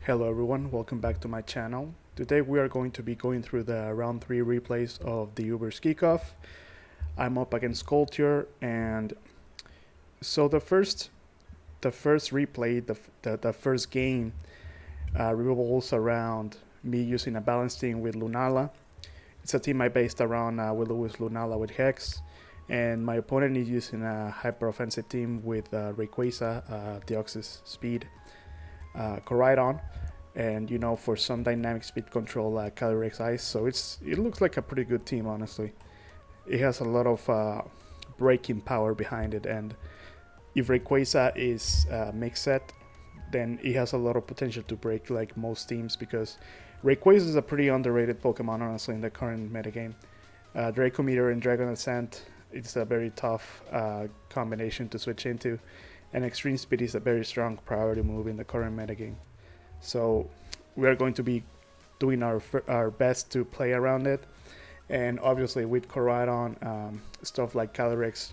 Hello everyone, welcome back to my channel. Today we are going to be going through the round 3 replays of the Uber's kickoff. I'm up against Culture, and so the first replay, the first game revolves around me using a balanced team with Lunala. It's a team I based around Will Lewis Lunala with Hex, and my opponent is using a hyper offensive team with Rayquaza, Deoxys Speed, Koraidon, and for some dynamic speed control, KokiRemix Ice. So it looks like a pretty good team, honestly. It has a lot of breaking power behind it, and if Rayquaza is mix set, then it has a lot of potential to break like most teams, because Rayquaza is a pretty underrated Pokemon, honestly, in the current metagame. Draco Meteor and Dragon Ascent, it's a very tough combination to switch into, and Extreme Speed is a very strong priority move in the current metagame. So we are going to be doing our best to play around it, and obviously with Koraidon, stuff like KokiRemix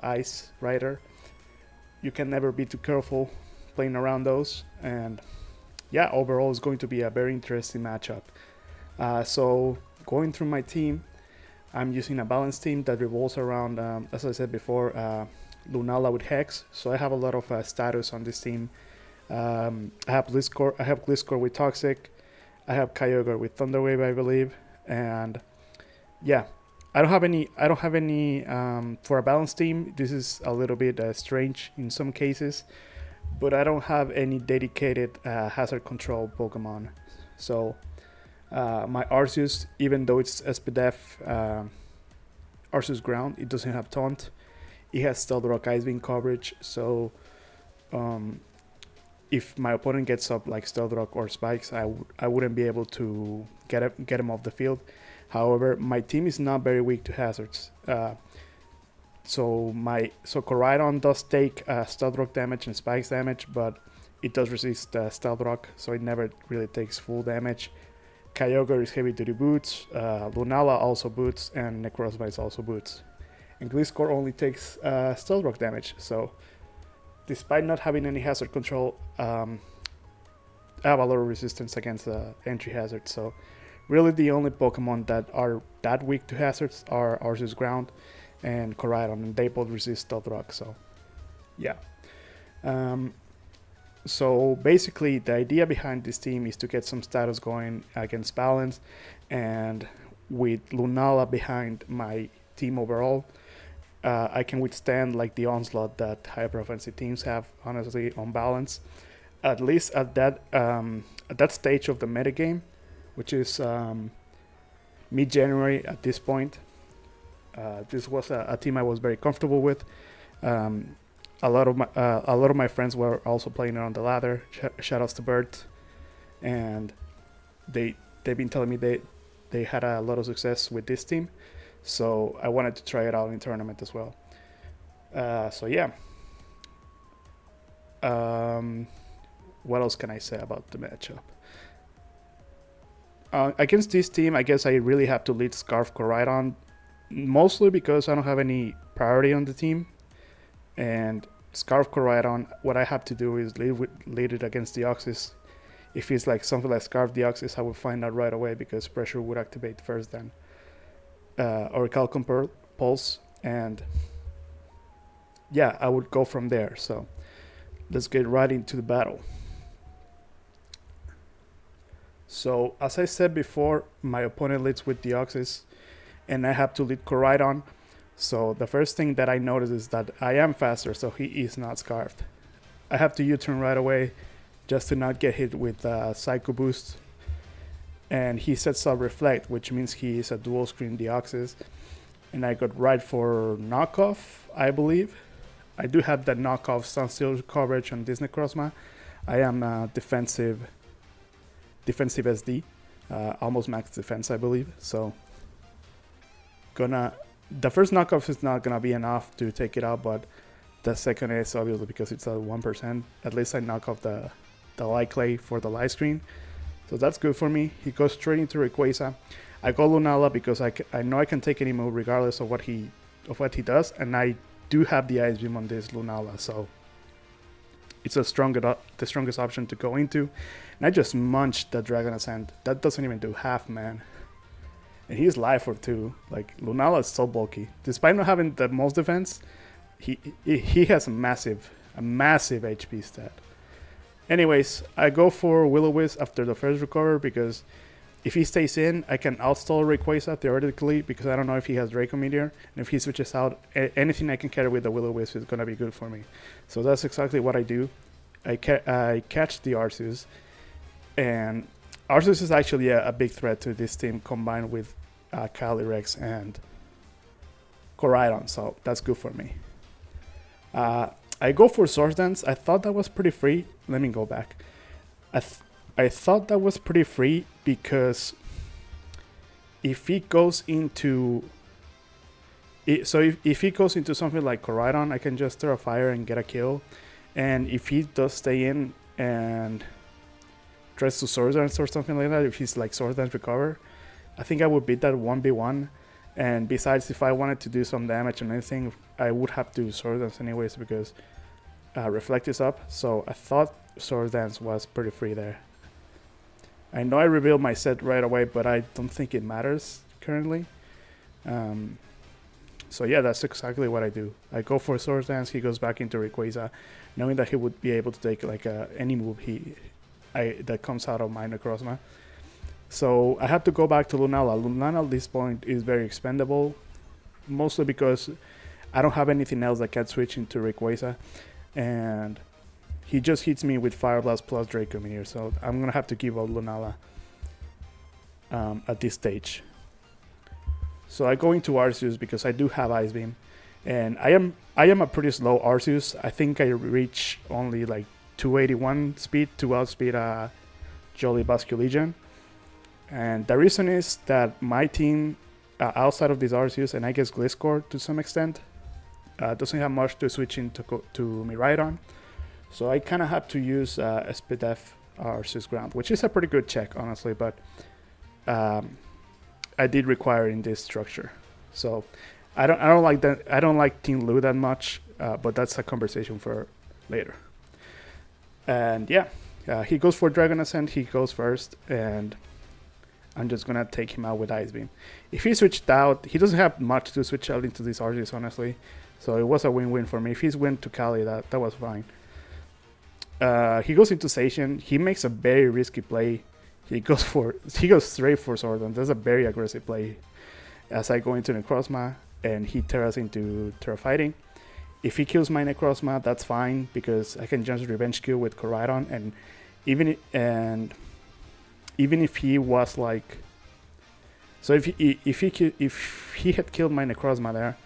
Ice Rider, you can never be too careful playing around those. And yeah, overall it's going to be a very interesting matchup. So going through my team, I'm using a balanced team that revolves around, as I said before, Lunala with Hex. So I have a lot of status on this team. I have Gliscor with Toxic. I have Kyogre with Thunder Wave, I believe, and yeah, I don't have any for a balanced team. This is a little bit strange in some cases, but I don't have any dedicated hazard control Pokemon. So my Arceus, even though it's SPDF Arceus Ground, it doesn't have Taunt. It has Stealth Rock Ice Beam coverage, so if my opponent gets up like Stealth Rock or Spikes, I wouldn't be able to get him off the field. However, my team is not very weak to hazards. So Koraidon does take Stealth Rock damage and Spikes damage, but it does resist Stealth Rock, so it never really takes full damage. Kyogre is heavy duty boots, Lunala also boots, and Necrozma also boots. And Gliscor only takes Stealth Rock damage, so despite not having any hazard control, I have a lot of resistance against entry hazards. So really the only Pokemon that are that weak to hazards are Arceus Ground and Koraidon, and they both resist Stealth Rock, so yeah. So basically the idea behind this team is to get some status going against balance, and with Lunala behind my team overall, I can withstand like the onslaught that hyper offensive teams have, honestly, on balance. At least at that stage of the metagame, which is mid-January at this point. This was a team I was very comfortable with. A lot of my friends were also playing it on the ladder. Shoutouts to Bert, and they've been telling me they had a lot of success with this team. So I wanted to try it out in tournament as well. So yeah. What else can I say about the matchup? Against this team, I guess I really have to lead Scarf Koraidon, mostly because I don't have any priority on the team. And Scarf Koraidon, what I have to do is lead it against Deoxys. If it's like something like Scarf Deoxys, I would find out right away, because pressure would activate first then. Orichalcum Pulse, and yeah, I would go from there. So let's get right into the battle. So as I said before, my opponent leads with Deoxys, and I have to lead Koraidon. So the first thing that I notice is that I am faster, so he is not scarfed. I have to U-turn right away just to not get hit with Psycho Boost. And he sets up Reflect, which means he is a dual screen Deoxys. And I got right for knockoff, I believe. I do have that knockoff Sunsteel coverage on this Necrozma. I am defensive SD, almost max defense, I believe. So the first knockoff is not gonna be enough to take it out, but the second is obviously because it's a 1%. At least I knock off the light clay for the light screen. So that's good for me. He goes straight into Rayquaza. I go Lunala because I know I can take any move regardless of what he does, and I do have the Ice Beam on this Lunala, so it's the strongest option to go into. And I just munched the Dragon Ascent. That doesn't even do half, man. And he's life for 2. Like, Lunala is so bulky. Despite not having the most defense, he has a massive HP stat. Anyways, I go for Will-O-Wisp after the first recover because if he stays in, I can outstall Rayquaza theoretically because I don't know if he has Draco Meteor. And if he switches out, anything I can carry with the Will-O-Wisp is going to be good for me. So that's exactly what I do. I catch the Arceus. And Arceus is actually a big threat to this team combined with Calyrex and Koraidon. So that's good for me. I go for Swords Dance. I thought that was pretty free. Let me go back. I thought that was pretty free because if he goes into if he goes into something like Koraidon, I can just throw a fire and get a kill. And if he does stay in and tries to Swords Dance or something like that, if he's like Swords Dance recover, I think I would beat that 1v1. And besides, if I wanted to do some damage on anything, I would have to Swords Dance anyways because Reflect is up. So I thought Swords Dance was pretty free there. I know I revealed my set right away, but I don't think it matters currently. So yeah, that's exactly what I do. I go for Swords Dance, he goes back into Rayquaza, knowing that he would be able to take like any move that comes out of my Necrozma. So I have to go back to Lunala. Lunala at this point is very expendable, mostly because I don't have anything else that can switch into Rayquaza, and he just hits me with Fire Blast plus Draco Meteor, so I'm gonna have to give up Lunala at this stage. So I go into Arceus because I do have Ice Beam, and I am a pretty slow Arceus. I think I reach only like 281 speed to outspeed Jolly Basculegion. And the reason is that my team, outside of this Arceus, and I guess Gliscor to some extent, doesn't have much to switch into to Miraidon. So I kind of have to use Spidef Arceus Ground, which is a pretty good check, honestly, but I did require in this structure. So I don't like that. I don't like Team Lu that much, but that's a conversation for later. And yeah, he goes for Dragon Ascent. He goes first, and I'm just gonna take him out with Ice Beam. If he switched out, he doesn't have much to switch out into these Arceus, honestly. So it was a win-win for me. If he's went to Cali, that was fine. He goes into Zacian. He makes a very risky play. He goes straight for Sword Dance. That's a very aggressive play. As I go into Necrozma and he tears into Terra Fighting. If he kills my Necrozma, that's fine because I can just revenge kill with Koraidon, and even if he was like, so if he had killed my Necrozma there,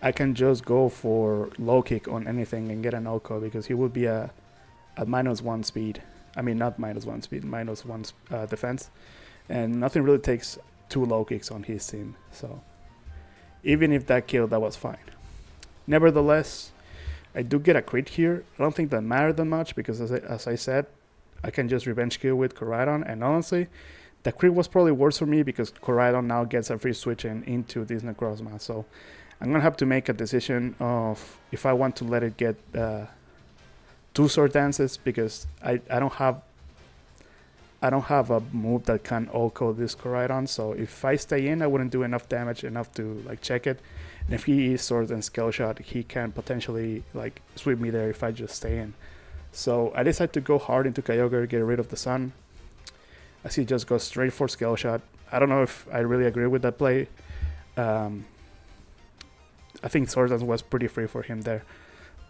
I can just go for low kick on anything and get an Oko because he would be at -1 speed. I mean, not -1 speed, -1 defense, and nothing really takes 2 low kicks on his team. So even if that killed, that was fine. Nevertheless, I do get a crit here. I don't think that mattered that much because as I said, I can just revenge kill with Koraidon, and honestly, the crit was probably worse for me because Koraidon now gets a free switch into this Necrozma. So I'm gonna have to make a decision of if I want to let it get 2 Sword Dances because I don't have a move that can Oko this Koraidon. So if I stay in, I wouldn't do enough damage enough to like check it. And if he is Sword and Scale Shot, he can potentially like sweep me there if I just stay in. So I decided to go hard into Kyogre, get rid of the Sun, as he just goes straight for Scale Shot. I don't know if I really agree with that play. I think Sword Dance was pretty free for him there,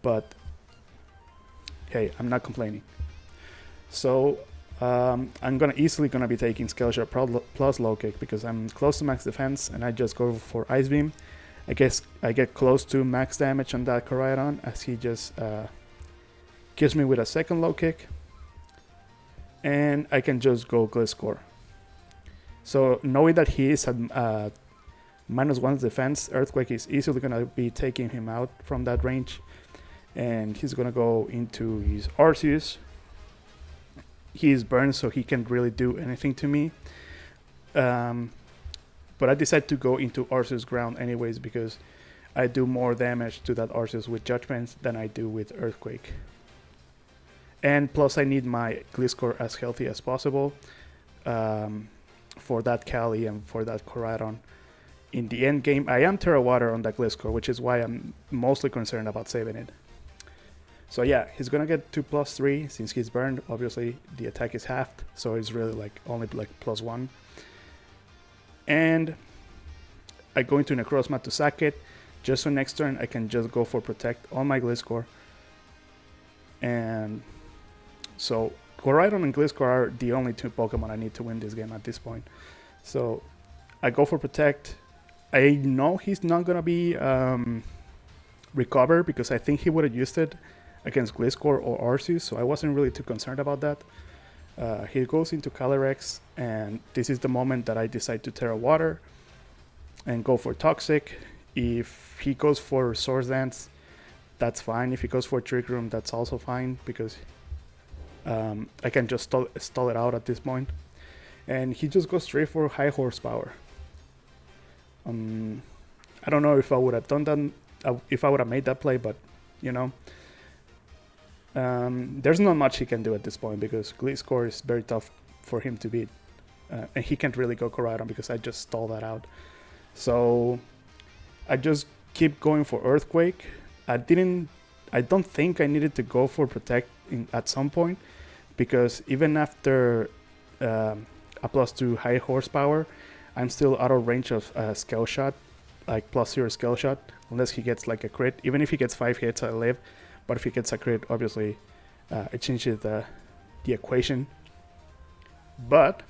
but hey, I'm not complaining. So I'm easily gonna be taking Scale Shot plus Low Kick because I'm close to max defense, and I just go for Ice Beam. I guess I get close to max damage on that Koraidon as he just kills me with a second Low Kick, and I can just go Gliscor. So knowing that he is at -1 defense, Earthquake is easily gonna be taking him out from that range, and he's gonna go into his Arceus. He is burned, so he can't really do anything to me. But I decided to go into Arceus Ground anyways because I do more damage to that Arceus with Judgments than I do with Earthquake. And plus I need my GlitchxCore as healthy as possible for that Kali and for that Koraidon. In the end game, I am Terra Water on that GlitchxCore, which is why I'm mostly concerned about saving it. So yeah, he's gonna get 2+3 since he's burned. Obviously, the attack is halved, so it's really like only like +1. And I go into Necrozma to sack it, just so next turn I can just go for Protect on my GlitchxCore. And so Koraidon and GlitchxCore are the only two Pokemon I need to win this game at this point. So I go for Protect. I know he's not gonna be Recover because I think he would have used it against GlitchxCore or Arceus, so I wasn't really too concerned about that. He goes into Calyrex, and this is the moment that I decide to Terra Water and go for Toxic. If he goes for Swords Dance, that's fine. If he goes for Trick Room, that's also fine because I can just stall it out at this point. And he just goes straight for High Horsepower. I don't know if I would have done that, if I would have made that play, but you know, there's not much he can do at this point because GlitchxCore is very tough for him to beat, and he can't really go Koraidon because I just stall that out. So I just keep going for Earthquake. I don't think I needed to go for Protect at some point because even after a +2 High Horsepower, I'm still out of range of Scale Shot, like +0 Scale Shot, unless he gets like a crit. Even if he gets 5 hits, I live. But if he gets a crit, obviously, it changes the equation. But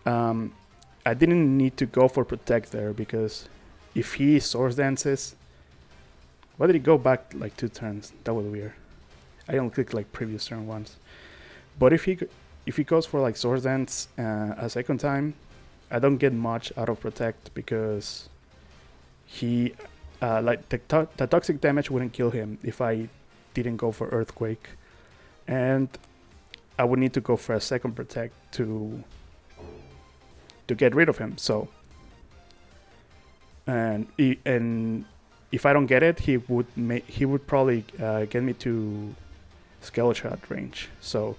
I didn't need to go for Protect there because if he Swords Dances, why did he go back like 2 turns? That was weird. I only clicked like previous turn once. But if he goes for like Swords Dance a second time, I don't get much out of Protect because he like the toxic damage wouldn't kill him if I didn't go for Earthquake, and I would need to go for a second Protect to get rid of him. So and if I don't get it, he would probably get me to Scale Shot range. So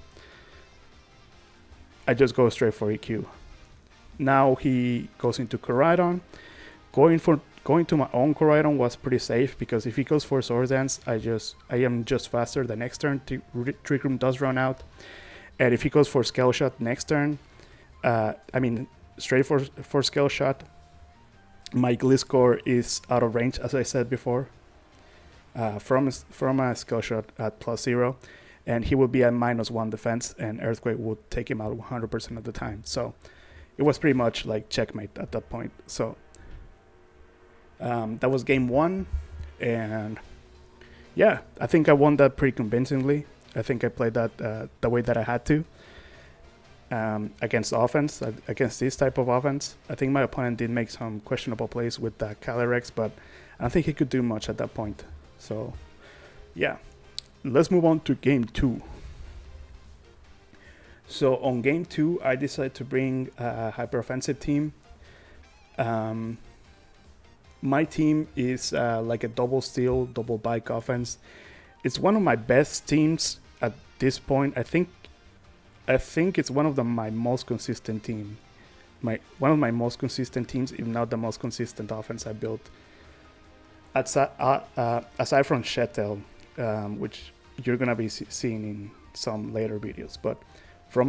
I just go straight for EQ. Now he goes into Koraidon. Going to my own Koraidon was pretty safe because if he goes for Swords Dance, I am just faster the next turn. Trick Room does run out, and if he goes for Scale Shot next turn, straight for Scale Shot, my GlitchxCore is out of range, as I said before, from a Scale Shot at +0, and he will be at -1 defense, and Earthquake would take him out 100% of the time. So it was pretty much like checkmate at that point. So that was game 1, and yeah, I think I won that pretty convincingly. I think I played that the way that I had to against offense, against this type of offense. I think my opponent did make some questionable plays with the Calyrex, but I don't think he could do much at that point. So yeah, let's move on to game 2. So on game 2, I decided to bring a hyper-offensive team. My team is like a double steal, double bike offense. It's one of my best teams at this point. I think it's one of my most consistent team. One of my most consistent teams, if not the most consistent offense I built. Aside from Shetel, which you're gonna be seeing in some later videos, but from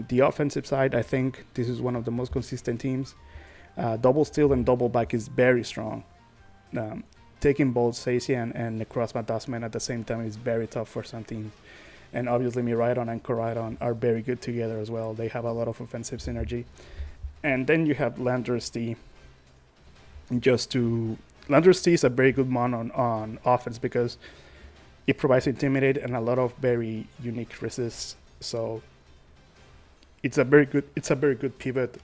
the offensive side, I think this is one of the most consistent teams. Double steal and double back is very strong. Taking both Sacian and Necrozma Dustman at the same time is very tough for some teams. And obviously Miraidon and Koraidon are very good together as well. They have a lot of offensive synergy. And then you have Landorus T. Landorus T is a very good mon on offense because it provides Intimidate and a lot of very unique resists. So it's a very good pivot.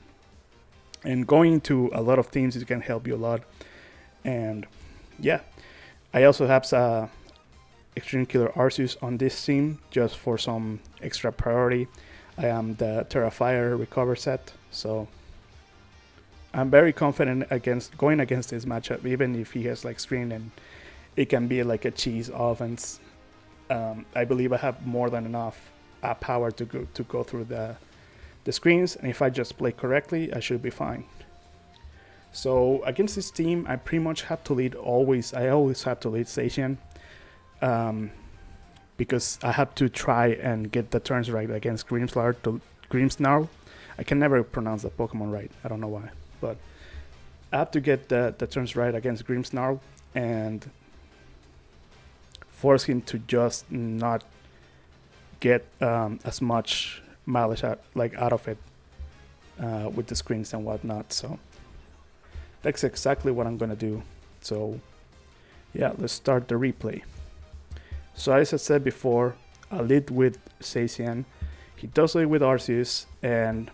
And going to a lot of teams, it can help you a lot. And yeah, I also have Extreme Killer Arceus on this team just for some extra priority. I am the Terrafire Recover set, so I'm very confident going against this matchup, even if he has like screen and it can be like a cheese offense. I believe I have more than enough power to go through the screens, and if I just play correctly, I should be fine. So against this team, I pretty much have to lead always. I always have to lead Station, because I have to try and get the turns right against Grimmsnarl. I can never pronounce that Pokemon right. I don't know why, but I have to get the turns right against Grimmsnarl and force him to just not get as much mileage out of it with the screens and whatnot. So that's exactly what I'm gonna do. So yeah, let's start the replay. So as I said before, I lead with Zacian. He does lead with Arceus, and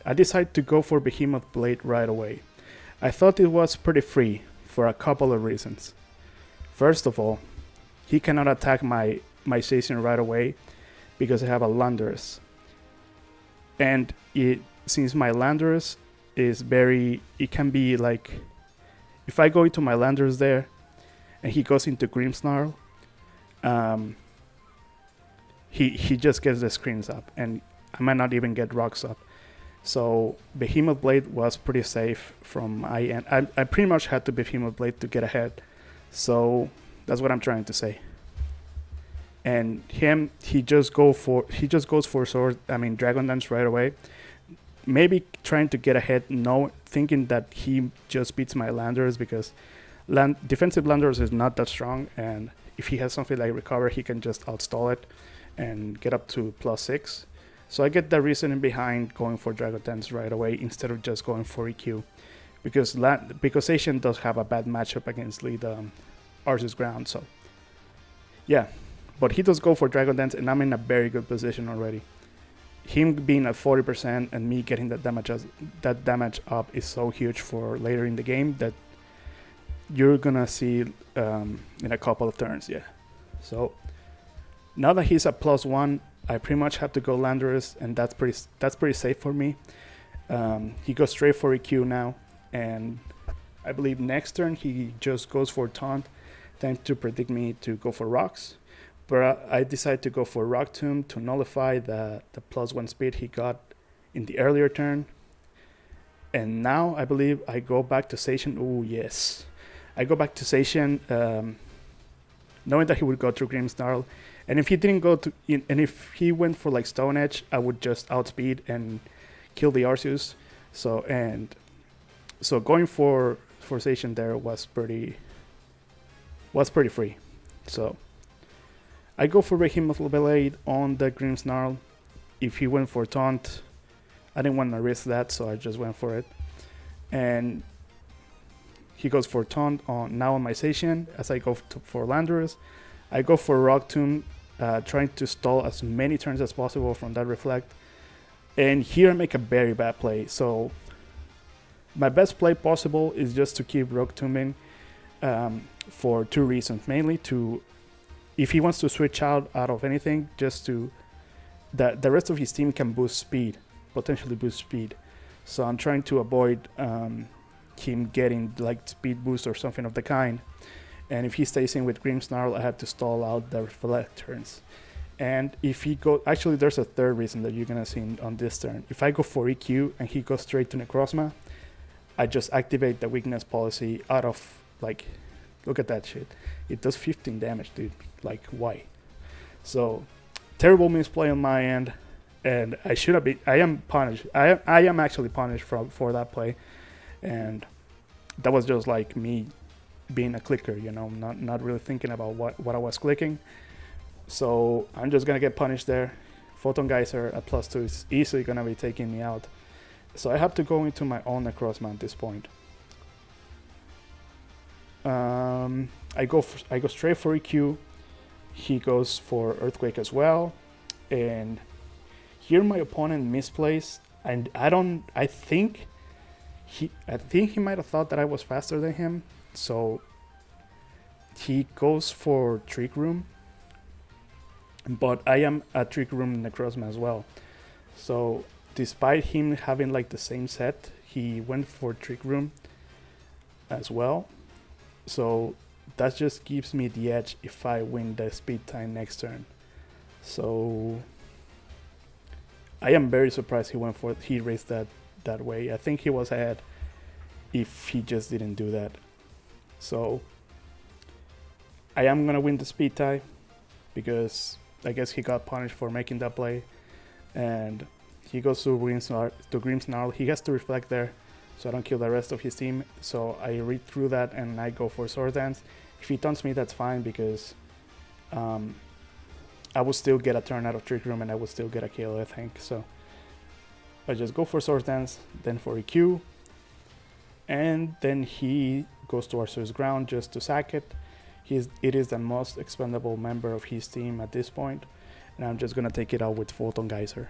I decided to go for Behemoth Blade right away. I thought it was pretty free for a couple of reasons. First of all, he cannot attack my Zacian right away because I have a Landorus. And since my Landorus is it can be like, if I go into my Landorus there and he goes into Grimmsnarl, he just gets the screens up and I might not even get rocks up. So Behemoth Blade was pretty safe from my end. I pretty much had to Behemoth Blade to get ahead. So that's what I'm trying to say. And he just goes for Dragon Dance right away. Maybe trying to get ahead, thinking that he just beats my Landorus because defensive Landorus is not that strong, and if he has something like Recover, he can just outstall it and get up to +6. So I get the reasoning behind going for Dragon Dance right away instead of just going for EQ, because Asian does have a bad matchup against lead Arceus ground. So yeah, but he does go for Dragon Dance, and I'm in a very good position already. Him being at 40% and me getting that damage up is so huge for later in the game that you're gonna see in a couple of turns. Yeah. So now that he's at +1, I pretty much have to go Landorus, and that's pretty safe for me. He goes straight for EQ now, and I believe next turn he just goes for Taunt, trying to predict me to go for Rocks. But I decided to go for Rock Tomb to nullify the +1 speed he got in the earlier turn. And now I believe I go back to Zacian. Oh yes, I go back to Zacian, knowing that he would go through Grimmsnarl. And if he didn't and if he went for like Stone Edge, I would just outspeed and kill the Arceus. So going for Zacian there was pretty free. So I go for Behemoth Blade on the Grimmsnarl. If he went for Taunt, I didn't want to risk that, so I just went for it. And he goes for Taunt on my Zacian. As I go for Landorus, I go for Rock Tomb, trying to stall as many turns as possible from that Reflect. And here I make a very bad play. So my best play possible is just to keep Rock Tombing for two reasons. Mainly if he wants to switch out of anything, just to the rest of his team can potentially boost speed. So I'm trying to avoid him getting like speed boost or something of the kind. And if he stays in with Grimmsnarl, I have to stall out the Reflect turns. And if he actually there's a third reason that you're gonna see on this turn. If I go for EQ and he goes straight to Necrozma, I just activate the weakness policy out of like, look at that shit. It does 15 damage, dude. Like, why? So terrible misplay on my end, and I am punished. I am actually punished for that play, and that was just like me being a clicker, not really thinking about what I was clicking. So I'm just gonna get punished there. Photon Geyser at +2 is easily gonna be taking me out. So I have to go into my own Necrozma at this point. I go straight for EQ. He goes for Earthquake as well, and here my opponent misplays, and I think he might have thought that I was faster than him, so he goes for Trick Room, but I am a Trick Room Necrozma as well. So despite him having like the same set, he went for Trick Room as well. So that just gives me the edge if I win the speed tie next turn. So I am very surprised he raised that way. I think he was ahead if he just didn't do that. So I am gonna win the speed tie because I guess he got punished for making that play, and he goes to Grimmsnarl. He has to reflect there, so I don't kill the rest of his team. So I read through that and I go for Sword Dance. If he taunts me, that's fine because I will still get a turn out of Trick Room and I will still get a kill, I think. So I just go for Sword Dance, then for EQ, and then he goes to Arceus Ground just to sack it. It is the most expendable member of his team at this point, and I'm just gonna take it out with Photon Geyser.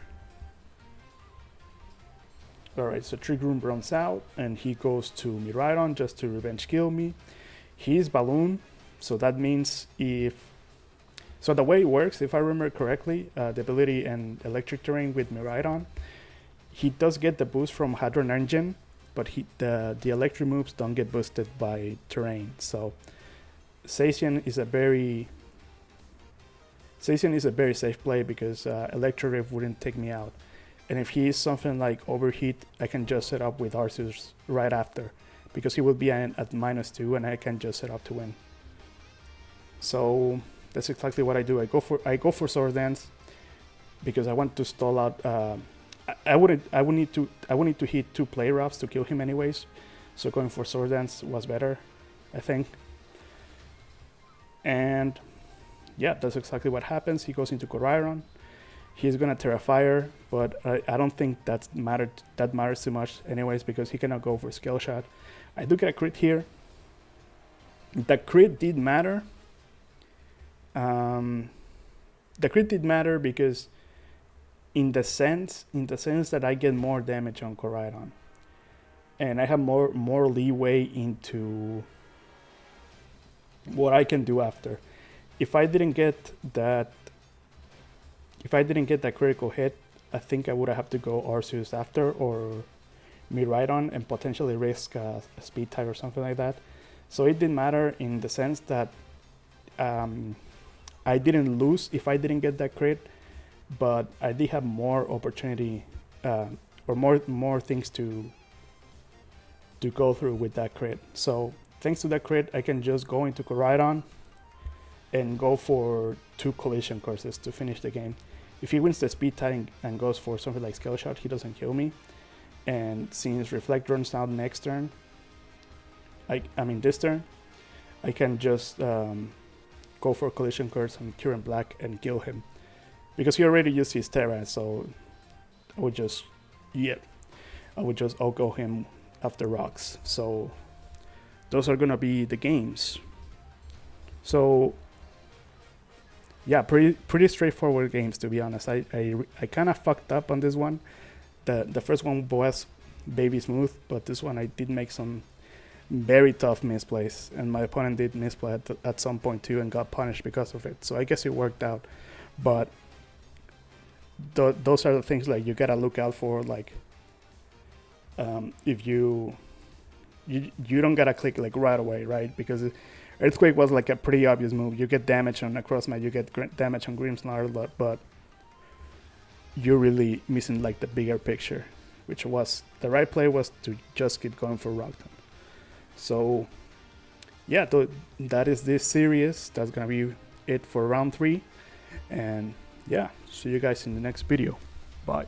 Alright, so Trick Room runs out and he goes to Miraidon just to revenge kill me. He's Balloon, so that means so the way it works, if I remember correctly, the ability and Electric Terrain with Miraidon, he does get the boost from Hadron Engine, but the electric moves don't get boosted by terrain. So Zacian is a very safe play because Electro Rift wouldn't take me out. And if he is something like Overheat, I can just set up with Arceus right after because he will be at -2 and I can just set up to win. So that's exactly what I do. I go for Sword Dance because I want to stall out. I would need to hit 2 play roughs to kill him anyways. So going for Sword Dance was better, I think. And yeah, that's exactly what happens. He goes into Koraidon. He's gonna Terrafire, but I don't think that matters too much anyways because he cannot go for Scale Shot. I do get a crit here. The crit did matter. The crit did matter because in the sense that I get more damage on Koraidon, and I have more leeway into what I can do after. If I didn't get that critical hit, I think I would have to go Arceus after or Miraidon and potentially risk a speed tie or something like that. So it didn't matter in the sense that I didn't lose if I didn't get that crit, but I did have more opportunity or more things to go through with that crit. So thanks to that crit, I can just go into Koraidon and go for 2 collision courses to finish the game. If he wins the speed tie and goes for something like Scale Shot, he doesn't kill me. And since Reflect runs out next turn, this turn, I can just go for collision curse and Current Black and kill him. Because he already used his Terra, so I would just go him after rocks. So those are gonna be the games. So yeah, pretty straightforward games, to be honest. I kind of fucked up on this one. The first one was baby smooth, but this one I did make some very tough misplays, and my opponent did misplay at some point too and got punished because of it. So I guess it worked out, but those are the things like you gotta look out for. Like if you don't gotta click like right away, right? Because Earthquake was like a pretty obvious move. You get damage on a crossmat, you get damage on Grimmsnarl, but you're really missing like the bigger picture, which was the right play was to just keep going for Rockton. So yeah, that is this series. That's gonna be it for round 3, and yeah, see you guys in the next video. Bye.